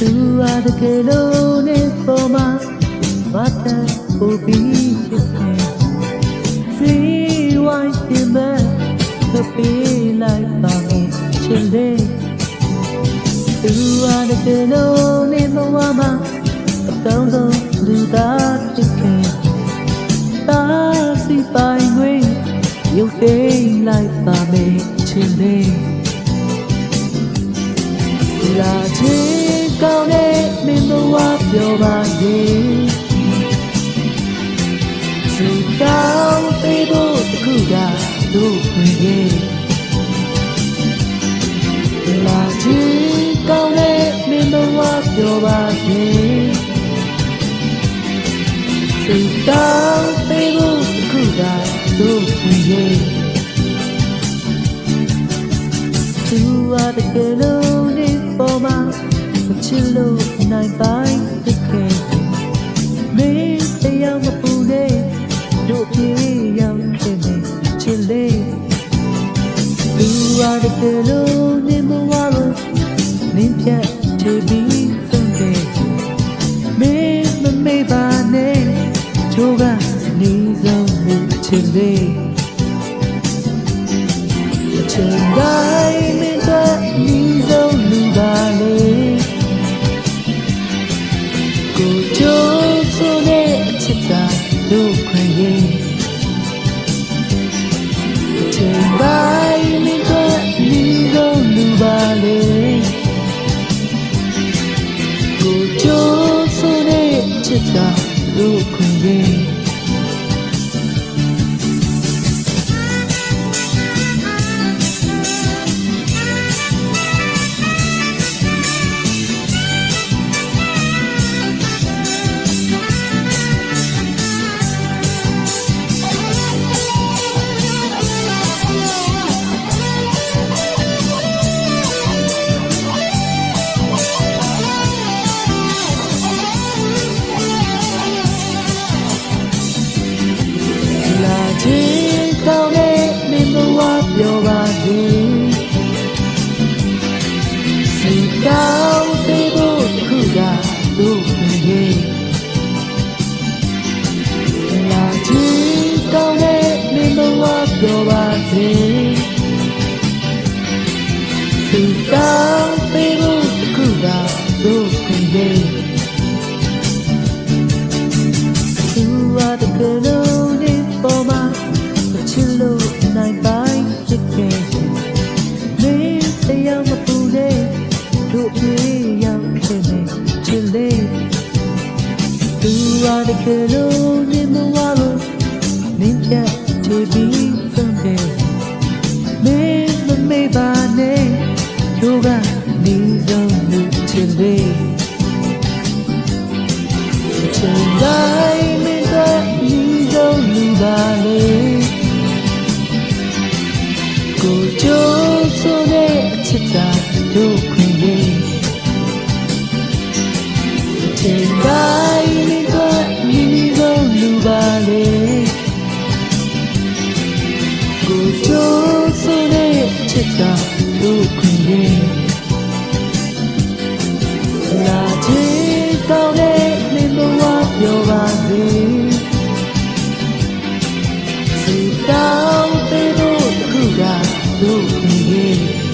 သူအားတကယ်လို့နေပေါ်မှာဘာသာပို့ပြီးဖြစ်နေ Free white timber ကပေးလိုက်ပါမယ်ချစ်လေးသူအားတကယ်လို့နေပေါ်မှာအကောင်းဆုံးလူသားဖြစ်ခဲ့တာစီပိုင်ငွေရုပ်သိမ်းလိုက်ပါမယ်ချစ်လေးလာချစ်ကောင်းတဲ့မင်းတို့ဝါပြောပါစေစိတ်ကောင်းပေးဖို့တခုကတို့ခွင့်ရဲ့လာချစ်ကောင်းတဲ့မင်းတို့ဝါပြောပါစေစိတ်ကောင်းပေးဖို့တခုကတို့ခွင့်ရဲ့သူအားတကယ်လို့နေပေါ်မှာမချစ်လို့နိုင်ပိုင်းဖြစ်ခဲ့မင်းတရားမပူနဲ့တို့ပြေရောက်ခဲ့နေချစ်လေးသူအားတကယ်လို့နေမဝလို့နင်းဖြတ်ချပြီးဆုံးခဲ့မင်းမမေ့ပါနဲ့ချိုးကနေဆုံးမှုချစ်လေးအချိန်တိုင်းမင်းတို့နီးဆုံးလူပါလေကိုကြိုးဆိုတဲ့အချစ်သာတို့ခွင့်ရဲ့အချိန်တိုင်းမင်းတို့နီးဆုံးလူပါလေကိုကြိုးဆိုတဲ့အချစ်သာတို့ခွင့်ရဲ့ကောင်းတဲ့မင်းတို့ဝါပြောပါစေစိတ်ကောင်းပေးဖို့တခုကတို့ရဲ့လာချင်ကောင်းတဲ့မင်းတို့ဝါပြောပါစေစိတ်ကောင်းပေးဖို့တခုကတို့ရဲ့သူအားတကယ်လို့နေပေါ်မှာချစ်လို့နိုင်ပိုင်းဖြစ်ခဲ့မင်းတရားမပူနဲ့တို့ပြေရောက်ခဲ့နေချစ်လေးသူအားတကယ်လို့နေမဝလို့နင်းဖြတ်ချပြီးဆုံးခဲ့မင်းမမေ့ပါနဲ့တို့ကနေဆုံးမှုချစ်လေးအချိန်တိုင်းမင်းတို့နီးဆုံးလူပါလေကိုကြိုးဆိုတဲ့အချစ်သာတို့ခွင့်ရဲ့အချိန်တိုင်းမင်းတို့နီးဆုံးလူပါလေကိုကြိုးဆိုတဲ့အချစ်သာတို့ခွင့်ရဲ့လာချင်ကောင်းတဲ့မင်းတို့ဝါပြောပါစေစိတ်ကောင်းပေးဖို့တခုကတို့ခွင့်ရဲ့